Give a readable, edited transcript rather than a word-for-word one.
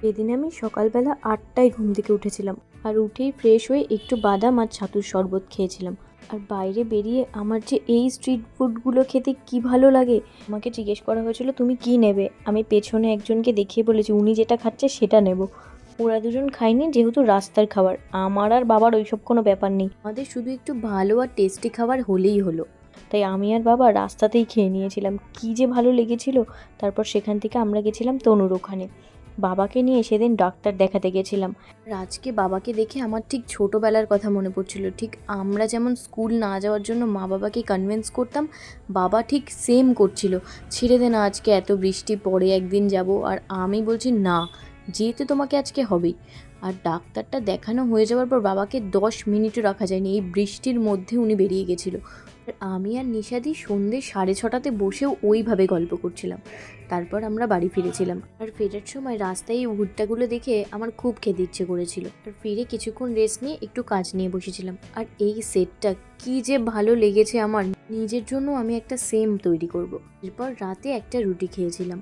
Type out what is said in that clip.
সেদিন আমি সকালবেলা ৮টায় ঘুম থেকে উঠেছিলাম, আর উঠেই ফ্রেশ হয়ে একটু বাদাম আর ছাতুর শরবত খেয়েছিলাম। আর বাইরে বেরিয়ে আমার যে এই স্ট্রিট ফুডগুলো খেতে কি ভালো লাগে। আমাকে জিজ্ঞেস করা হয়েছিল তুমি কি নেবে, আমি পেছনে একজনকে দেখিয়ে বলেছি উনি যেটা খাচ্ছে সেটা নেব। ওরা দুজন খায়নি যেহেতু রাস্তার খাবার, আমার আর বাবার ওইসব কোনো ব্যাপার নেই, আমাদের শুধু একটু ভালো আর টেস্টি খাবার হলেই হলো। তাই আমি আর বাবা রাস্তাতেই খেয়ে নিয়েছিলাম, কি যে ভালো লেগেছিল। তারপর সেখান থেকে আমরা গেছিলাম তনুর ওখানে, বাবাকে নিয়ে সেদিন ডাক্তার দেখাতে গেছিলাম। আর আজকে বাবাকে দেখে আমার ঠিক ছোটোবেলার কথা মনে পড়ছিল। ঠিক আমরা যেমন স্কুল না যাওয়ার জন্য মা বাবাকে কনভিন্স করতাম, বাবা ঠিক সেম করছিল, ছেড়ে দে না, আজকে এত বৃষ্টি, পরে একদিন যাব। আর আমি বলছি না, যেতে তোমাকে আজকে হবেই। আর ডাক্তারটা দেখানো হয়ে যাওয়ার পর বাবাকে 10 মিনিটও রাখা যায়নি, এই বৃষ্টির মধ্যে উনি বেরিয়ে গেছিলো। আর আমি আর নিশাদি সন্ধ্যে 6:30টাতে বসেও ওইভাবে গল্প করছিলাম। তারপর আমরা বাড়ি ফিরেছিলাম, আর ফেরার সময় রাস্তায় এই ভুট্টাগুলো দেখে আমার খুব খেতে ইচ্ছে করেছিল। আর ফিরে কিছুক্ষণ রেস্ট নিয়ে একটু কাজ নিয়ে বসেছিলাম। আর এই সেটটা কি যে ভালো লেগেছে আমার, নিজের জন্য আমি একটা সেম তৈরি করব। এরপর রাতে একটা রুটি খেয়েছিলাম।